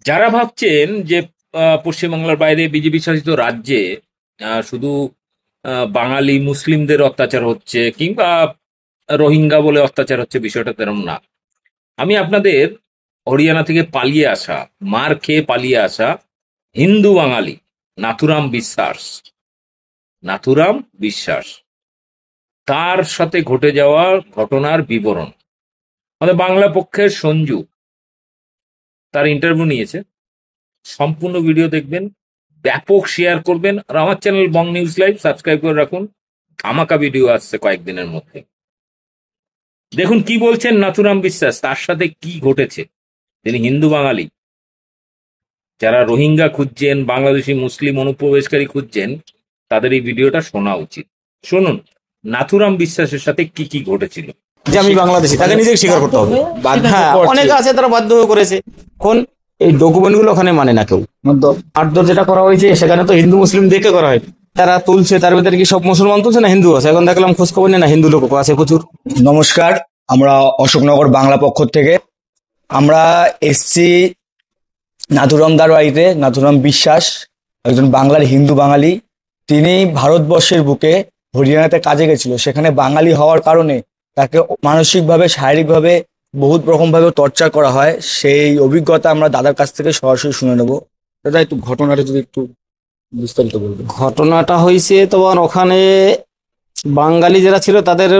যারা ভাবছেন যে পশ্চিমবাংলার বাইরে বিজেপি শাসিত রাজ্যে শুধু বাঙালি মুসলিমদের অত্যাচার হচ্ছে কিংবা রোহিঙ্গা বলে অত্যাচার হচ্ছে, বিষয়টা তেমন না। আমি আপনাদের হরিয়ানা থেকে পালিয়ে আসা, মার খেয়ে পালিয়ে আসা হিন্দু বাঙালি নাথুরাম বিশ্বাস, নাথুরাম বিশ্বাস তার সাথে ঘটে যাওয়া ঘটনার বিবরণ আমাদের বাংলা পক্ষের সঞ্জু তার ইন্টারভিউ নিয়েছে। সম্পূর্ণ ভিডিও দেখবেন, ব্যাপক শেয়ার করবেন, আর আমার চ্যানেল বং নিউজ লাইভ সাবস্ক্রাইব করে রাখুন। ধামাকা ভিডিও আসছে কয়েকদিনের মধ্যে। দেখুন কি বলছেন নাথুরাম বিশ্বাস, তার সাথে কি ঘটেছে। তিনি হিন্দু বাঙালি, যারা রোহিঙ্গা খুঁজছেন, বাংলাদেশি মুসলিম অনুপ্রবেশকারী খুঁজছেন, তাদের এই ভিডিওটা শোনা উচিত। শুনুন নাথুরাম বিশ্বাসের সাথে কি কি ঘটেছিল। যে আমি বাংলাদেশি তাকে নিজেকে স্বীকার করতে হবে। হ্যাঁ, অনেকে আছে তারা বাধ্য হয়ে করেছে। কোন এই ডকুমেন্ট গুলো ওখানে মানে না কেউ। মারধর যেটা করা হয়েছে সেখানে তো হিন্দু মুসলিম দেখে করা হয়। তারা তুলছে, তার ভিতরে কি সব মুসলমান তুলছে না হিন্দু আছে? এখন দেখলাম খোঁজ খবর নেই, না হিন্দু লোক আছে প্রচুর। নমস্কার, আমরা অশোকনগর বাংলা পক্ষ থেকে আমরা এসছি নাথুরামদার বাড়িতে। নাথুরাম বিশ্বাস একজন বাংলার হিন্দু বাঙালি। তিনি ভারতবর্ষের বুকে হরিয়ানাতে কাজে গেছিল। সেখানে বাঙালি হওয়ার কারণে তাকে মানসিকভাবে, শারীরিকভাবে বহুত রকমভাবে টর্চার করা হয়। সেই অভিজ্ঞতা আমরা দাদার কাছ থেকে সরাসরি শুনে নেব। দাদা, একটু ঘটনাটা যদি একটু বিস্তারিত বলবেন। ঘটনাটা হয়েছে তোমার ওখানে বাঙালি যারা ছিল তাদের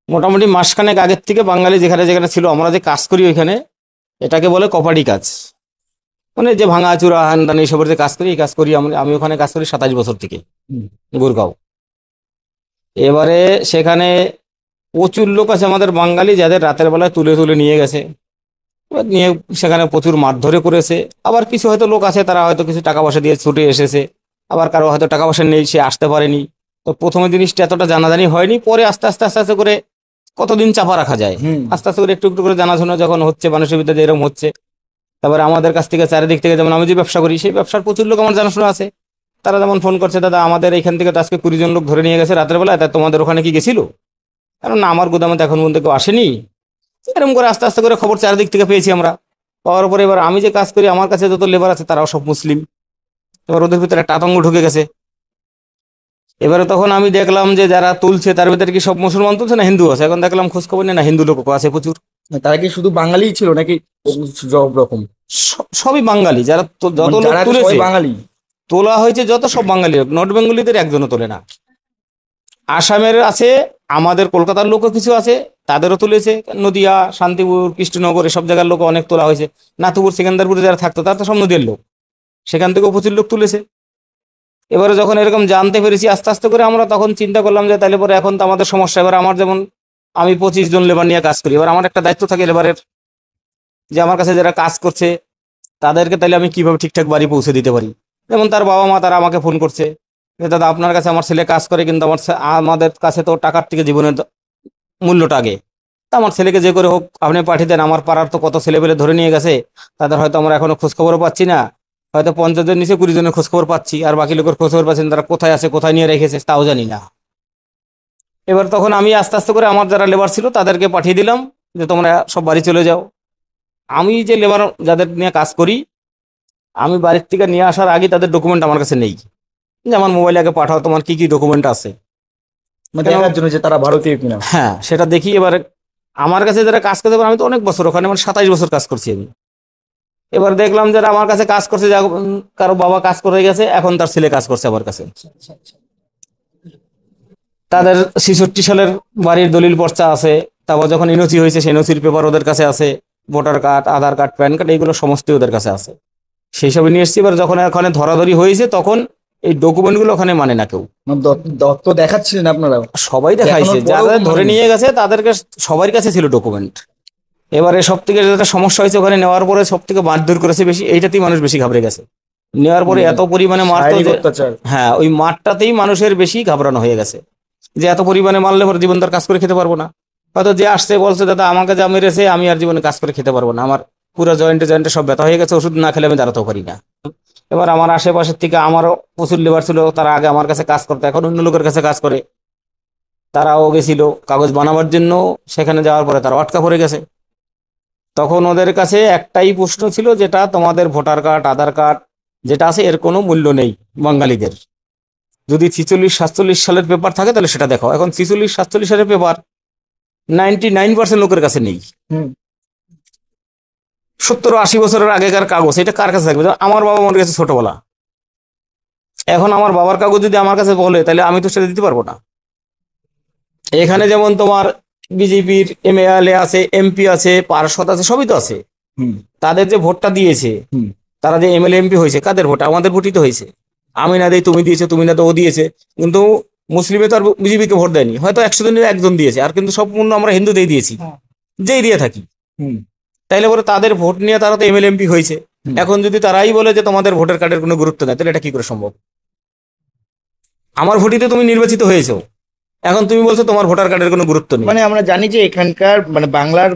মোটামুটি মাসখানেক আগের থেকে বাঙালি যেখানে যেখানে ছিল, আমরা যে কাজ করি ওইখানে, এটাকে বলে কপাডি কাজ। মানে যে ভাঙা চূড়া হ্যান ত্যান এইসবের যে কাজ করি, এই কাজ করি আমি ওখানে কাজ করি 27 বছর থেকে, গুরগাঁও। এবারে সেখানে প্রচুর লোক আছে আমাদের বাঙালি, যাদের রাতের বেলায় তুলে তুলে নিয়ে গেছে। এবার নিয়ে সেখানে প্রচুর মারধরে করেছে। আবার কিছু হয়তো লোক আছে তারা হয়তো কিছু টাকা পয়সা দিয়ে ছুটে এসেছে। আবার কারো হয়তো টাকা পয়সা নেই, সে আসতে পারেনি। তো প্রথমে জিনিসটা এতটা জানাজানি হয়নি, পরে আস্তে আস্তে আস্তে আস্তে করে কতদিন চাপা রাখা যায়, আস্তে আস্তে করে একটু একটু করে জানাশোনা যখন হচ্ছে, মানুষের ভিতরে যেরকম হচ্ছে। তারপরে আমাদের কাছ থেকে চারিদিক থেকে, যেমন আমি যে ব্যবসা করি সেই ব্যবসার প্রচুর লোক আমার জানাশোনা আছে। তারা যেমন ফোন করছে, দাদা আমাদের এখান থেকে তো আজকে 20 জন লোক ধরে নিয়ে গেছে রাতের বেলায়, তা তোমাদের ওখানে কি গেছিল? কারণ না, আমার গোদামে তো এখন পর্যন্ত কেউ আসেনি। এরকম করে আস্তে আস্তে করে খবর চারিদিক থেকে পেয়েছি আমরা। পাওয়ার পরে এবার আমি যে কাজ করি, আমার কাছে যত লেবার আছে তারাও সব মুসলিম। এবার ওদের ভিতরে একটা আতঙ্ক ঢুকে গেছে। এবারে তখন আমি দেখলাম যে যারা তুলছে তার ভিতরে কি সব মুসলমান তুলছে না হিন্দু আছে? এখন দেখলাম খোঁজ খবর নেই, না হিন্দু লোক আছে প্রচুর। তারা কি শুধু বাঙালিই ছিল নাকি সব রকম? সবই বাঙালি, যারা যত লোক যারা তুলেছে, সবাই বাঙালি তোলা হয়েছে যত, সব বাঙালি লোক। নর্থ বেঙ্গলিদের একজনও তোলে না। আসামের আছে, আমাদের কলকাতার লোকও কিছু আছে, তাদেরও তুলেছে। নদিয়া, শান্তিপুর, কৃষ্ণনগর এসব জায়গার লোক অনেক তোলা হয়েছে। নাথুপুর, সিকান্দারপুরে যারা থাকতো তারা তো সব নদীর লোক, সেখান থেকেও প্রচুর লোক তুলেছে। এবারে যখন এরকম জানতে পেরেছি আস্তে আস্তে করে, আমরা তখন চিন্তা করলাম যে তাহলে পরে এখন তো আমাদের সমস্যা। এবার আমার যেমন আমি 25 জন লেবার নিয়ে কাজ করি, এবার আমার একটা দায়িত্ব থাকে লেবারের, যে আমার কাছে যারা কাজ করছে তাদেরকে তাহলে আমি কিভাবে ঠিকঠাক বাড়ি পৌঁছে দিতে পারি। যেমন তার বাবা মা তারা আমাকে ফোন করছে যে দাদা আপনার কাছে আমার ছেলে কাজ করে, কিন্তু আমাদের কাছে তো টাকার থেকে জীবনের মূল্যটা আগে। তা আমার ছেলেকে যে করে হোক আপনি পাঠিয়ে দেন। আমার পাড়ার তো কত ছেলেপেলে ধরে নিয়ে গেছে, তাদের হয়তো আমরা এখনো খোঁজখবরও পাচ্ছি না। হয়তো 50 জন নিচে 20 জনের খোঁজখবর পাচ্ছি, আর বাকি লোকের খোঁজখবর পাচ্ছেন তারা কোথায় আছে, কোথায় নিয়ে রেখেছে তাও জানি না। এবার তখন আমি আস্তে আস্তে করে আমার যারা লেবার ছিল তাদেরকে পাঠিয়ে দিলাম যে তোমরা সব বাড়ি চলে যাও। আমি যে লেবার যাদের নিয়ে কাজ করি, আমি বাড়ির থেকে নিয়ে আসার আগে তাদের ডকুমেন্ট আমার কাছে নেই। যে আমার মোবাইলে আগে পাঠাও তোমার কি কি ডকুমেন্ট আছে, মানে দেখার জন্য যে তারা ভারতীয় কিনা। হ্যাঁ সেটা দেখি। এবার আমার কাছে যারা কাজ করতে পারে, আমি তো অনেক বছর ওখানে, মানে 27 বছর কাজ করছি আমি। এবার দেখলাম যারা আমার কাছে কাজ করছে, কারো বাবা কাজ করে গেছে, এখন তার ছেলে কাজ করছে আমার কাছে। তাদের 66 সালের বাড়ির দলিল পর্চা আছে। তারপর যখন এনওসি হয়েছে সেই এনওসির পেপার ওদের কাছে আছে, ভোটার কার্ড, আধার কার্ড, প্যান কার্ড, এইগুলো সমস্তই ওদের কাছে আছে। সেই সবই নিয়ে এসছি। এবার যখন ওখানে ধরাধরি হয়েছে তখন এই ডকুমেন্টগুলো ওখানে মানে না কেউ। দত্ত দেখাচ্ছিলেন আপনারা? সবাই দেখাইছে, দেখানোর পরেও যারা ধরে মানেনি। নিয়ে গেছে তাদেরকে সবার কাছে ছিল ডকুমেন্ট। এবারে সব থেকে যেটা সমস্যা হয়েছে, ওখানে নেওয়ার পরে সব থেকে মারধর করেছে বেশি, এইটাতেই মানুষ বেশি ঘাবড়ে গেছে। নেওয়ার পরে এত পরিমাণে মারতো শারীরিক যে, অত্যাচার। হ্যাঁ ওই মারটাতেই মানুষের বেশি ঘাবড়ানো হয়ে গেছে, যে এত পরিমাণে মারলে পরে জীবন তার কাজ করে খেতে পারবো না। হয়তো যে আসছে বলছে দাদা আমাকে যা মেরেছে আমি আর জীবনে কাজ করে খেতে পারবো না, আমার পুরো জয়েন্টে জয়েন্টে সব ব্যথা হয়ে গেছে, ওষুধ না খেলে আমি দাঁড়াতেও পারি না। এবার আমার আশেপাশের থেকে আমারও প্রচুর লেবার ছিল, তারা আগে আমার কাছে কাজ করতো, এখন অন্য লোকের কাছে কাজ করে। তারাও গেছিল কাগজ বানাবার জন্য, সেখানে যাওয়ার পরে তারা আটকা পড়ে গেছে। তখন ওদের কাছে একটাই প্রশ্ন ছিল, যেটা তোমাদের ভোটার কার্ড, আধার কার্ড যেটা আছে এর কোনো মূল্য নেই বাঙালিদের। যদি 46-47 সালের পেপার থাকে তাহলে সেটা দেখো। এখন 46-47 সালের পেপার 99% লোকের কাছে নেই। হুম 70-80 বছরের আগেকার কাগজ, এটা কার কাছে থাকবে? যেমন আমার বাবা মরে গেছে ছোটবেলা, এখন আমার বাবার কাগজ যদি আমার কাছে বলে তাহলে আমি তো সেটা দিতে পারবো না। এখানে যেমন তোমার বিজেপির এমএলএ আছে, এমপি আছে, পার্ষদ আছে, সবই তো আছে। হুম তাদের যে ভোটটা দিয়েছে, হুম তারা যে এমএলএ এমপি হয়েছে, কাদের ভোট? আমাদের ভোটই তো হয়েছে। আমি না দেই তুমি দিয়েছে, তুমি না তো ও দিয়েছে। কিন্তু মুসলিমে তো আর বিজেপিকে ভোট দেয়নি, হয়তো 100 জনের একজন দিয়েছে, আর কিন্তু সম্পূর্ণ আমরা হিন্দুতেই দিয়েছি, যেই দিয়ে থাকি। হুম তাইলে পরে তাদের ভোট নিয়ে তারা তো এমএলএ এমপি হয়েছে। হুম। এখন যদি তারাই বলে যে তোমাদের ভোটার কার্ডের কোনো গুরুত্ব নেই, তাহলে এটা কি করে সম্ভব? আমার ভোটিতে তুমি নির্বাচিত হয়েছো, এখন তুমি বলছো তোমার ভোটার কার্ডের কোনো গুরুত্ব নেই। মানে আমরা জানি যে এখানকার মানে বাংলার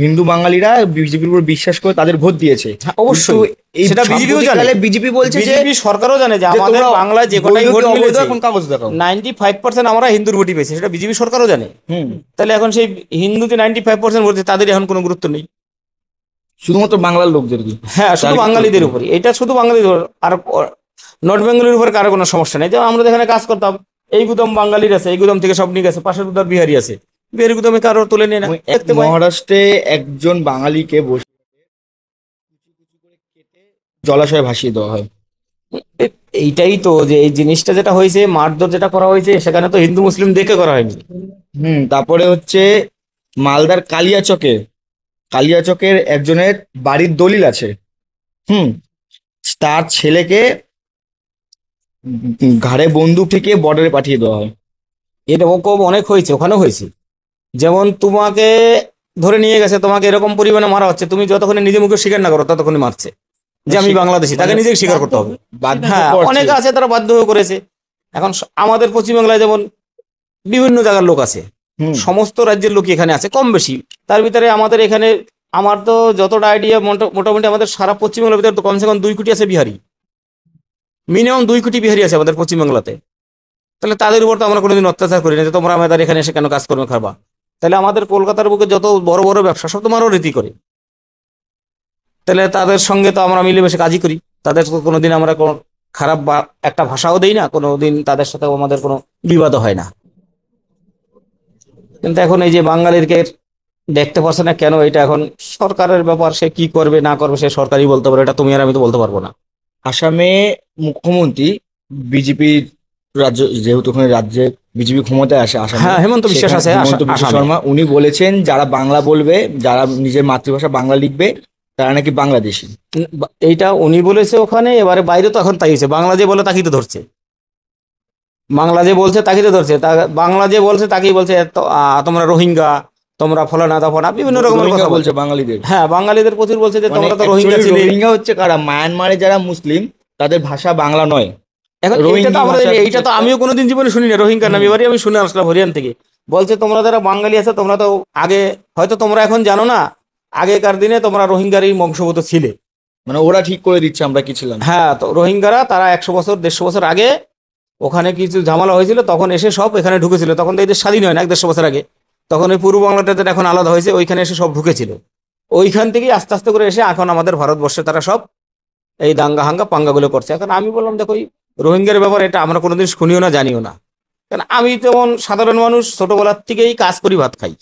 হিন্দু বাঙালিরা বিজেপির উপর বিশ্বাস করে তাদের ভোট দিয়েছে। হ্যাঁ, অবশ্যই। কিন্তু এই সেটা বিজেপিও জানে। সাম্প্রতিককালে বিজেপি বলছে যে বিজেপি সরকারও জানে যে যে আমাদের তোমরা বাংলায় যে কটাই বৈধ ভোট কি অবৈধ মিলেছে, এখন কাগজ দেখাও। 95% আমরা হিন্দুর ভোটই পেয়েছি, সেটা বিজেপি সরকারও জানে। হুম তাহলে এখন সেই হিন্দু যে 95% ভোট দিচ্ছে, তাদের এখন কোনো গুরুত্ব নেই। শুধুমাত্র বাংলার লোকদের কি? হ্যাঁ, শুধু তার বাঙালিদের উপরই, এটা শুধু বাঙালিদের উপর। আর নর্থ বেঙ্গলের উপর কারো কোনো সমস্যা নেই। যেমন আমরা যেখানে কাজ করতাম, এই গুদাম বাঙালির আছে, এই গুদাম থেকে সব নিয়ে গেছে, পাশের গুদাম বিহারি আছে, বিহারি গুদামে কারো তুলে নিয়ে না, দেখতে পাই। মহারাষ্ট্রে একজন বাঙালিকে বসে জলাশয়ে ভাসিয়ে দেওয়া হয়। এইটাই তো, যে এই জিনিসটা যেটা হয়েছে, মারধর যেটা করা হয়েছে, সেখানে তো হিন্দু মুসলিম দেখে করা হয়নি। তারপরে হচ্ছে মালদার কালিয়াচকের একজনের বাড়ির দলিল আছে। হুম তার ছেলেকে ঘাড়ে বন্দুক থেকে বর্ডারে পাঠিয়ে দেওয়া হয়। এরকম অনেক হয়েছে, ওখানেও হয়েছে। যেমন তোমাকে ধরে নিয়ে গেছে, তোমাকে এরকম পরিমাণে মারা হচ্ছে, তুমি যতক্ষণে নিজে মুখে স্বীকার না করো ততক্ষণে মারছে যে আমি বাংলাদেশি, তাকে নিজেকে স্বীকার করতে হবে। বাধ্য হ্যাঁ, করছে। অনেকে আছে তারা বাধ্য হয়ে করেছে। এখন আমাদের পশ্চিমবাংলায় যেমন বিভিন্ন জায়গার লোক আছে, হুম সমস্ত রাজ্যের লোকই এখানে আছে কম বেশি। তার ভিতরে আমাদের এখানে, আমার তো যতটা আইডিয়া, মোটামুটি আমাদের সারা পশ্চিমবাংলার ভিতরে তো কমসে কম 2 কোটি আছে বিহারি, মিনিমাম 2 কোটি বিহারি আছে আমাদের পশ্চিমবাংলাতে। তাহলে তাদের উপর তো আমরা কোনোদিন অত্যাচার করি না যে তোমরা আমাদের এখানে এসে কেন কাজ করবে, খাবা। তাহলে আমাদের কলকাতার বুকে যত বড় বড় ব্যবসা সব তো মারোয়ারিতি করে, তাহলে তাদের সঙ্গে তো আমরা মিলেমিশে কাজই করি। তাদের তো কোনোদিন আমরা কোনো খারাপ বা একটা ভাষাও দেই না, কোনোদিন তাদের সাথে আমাদের কোনো বিবাদও হয় না। কিন্তু এখন এই যে বাঙালিকে দেখতে পাচ্ছে না কেন, এটা এখন সরকারের ব্যাপার, সে কি করবে না করবে সে সরকারই বলতে পারে, এটা তুমি আর আমি তো বলতে পারবো না। আসামে মুখ্যমন্ত্রী বিজেপির রাজ্য, যেহেতু ওখানে রাজ্যে বিজেপি ক্ষমতায় আসে আসামে, হ্যাঁ, হেমন্ত বিশ্ব আছে হিমন্ত বিশ্ব আসামে। শর্মা, উনি বলেছেন যারা বাংলা বলবে, যারা নিজের মাতৃভাষা বাংলা লিখবে, তারা নাকি বাংলাদেশী। এইটা উনি বলেছে ওখানে, এবারে বাইরে তো এখন তাই হয়েছে, বাংলা যে বলে তাকেই তো ধরছে, বাংলা যে বলছে তাকেই তো ধরছে, বাংলা যে বলছে তাকেই বলছে তোমরা রোহিঙ্গা, তোমরা ফলানা দফানা বিভিন্ন রকমের রোহিঙ্গা কথা বলছে বলছে। বাঙালিদের। হ্যাঁ, বাঙালিদের প্রচুর বলছে যে মানে তোমরা তো রোহিঙ্গা actually ছিলে। রোহিঙ্গা হচ্ছে কারা? মায়ানমারে যারা মুসলিম, তাদের ভাষা বাংলা নয়। এখন এইটা তো আমরা ভাষা এইটা তো হচ্ছে আমিও কোনোদিন জীবনে শুনি না, রোহিঙ্গার নাম এবারই আমি শুনে আসলাম হরিয়ান থেকে। বলছে তোমরা যারা বাঙালি আছে, তোমরা তো আগে, হয়তো তোমরা এখন জানো না, আগেকার দিনে তোমরা রোহিঙ্গারই বংশগত ছিলে। মানে ওরা ঠিক করে দিচ্ছে আমরা কি ছিলাম। হ্যাঁ, তো রোহিঙ্গারা তারা 100 বছর 150 বছর আগে ওখানে কিছু ঝামেলা হয়েছিল, তখন এসে সব এখানে ঢুকেছিল। তখন তো এদের স্বাধীন হয় না 150 বছর আগে, তখন ওই পূর্ব বাংলাটা যেটা এখন আলাদা হয়েছে, ওইখানে এসে সব ঢুকেছিল। ওইখান থেকেই আস্তে আস্তে করে এসে এখন আমাদের ভারতবর্ষে তারা সব এই দাঙ্গা হাঙ্গা পাঙ্গাগুলো করছে। এখন আমি বললাম দেখো, এই রোহিঙ্গার ব্যাপার এটা আমরা কোনোদিন শুনিও না, জানিও না। কারণ আমি যেমন সাধারণ মানুষ, ছোটবেলার থেকেই কাজ করি, ভাত খাই।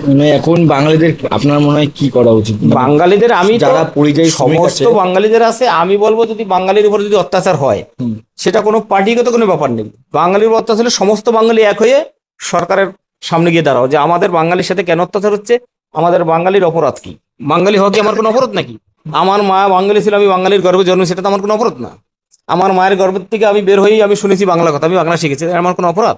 মানে এখন বাঙালিদের আপনার মনে হয় কি করা উচিত? বাঙালিদের আমি তো, যারা পরিযায়ী শ্রমিক আছে, সমস্ত বাঙালিদের আছে, আমি বলবো যদি বাঙালির উপর যদি অত্যাচার হয়, হুম, সেটা কোনো পার্টিগত কোনো ব্যাপার নেই। বাঙালির উপর অত্যাচার হলে সমস্ত বাঙালি এক হয়ে সরকারের সামনে গিয়ে দাঁড়াও যে আমাদের বাঙালির সাথে কেন অত্যাচার হচ্ছে, আমাদের বাঙালির অপরাধ কি। বাঙালি হওয়া কি আমার কোনো অপরাধ নাকি? আমার মা বাঙালি ছিল, আমি বাঙালির গর্ভে জন্ম, সেটা তো আমার কোনো অপরাধ না। আমার মায়ের গর্ভের থেকে আমি বের হয়েই আমি শুনেছি বাংলা কথা, আমি বাংলা শিখেছি, আমার কোনো অপরাধ?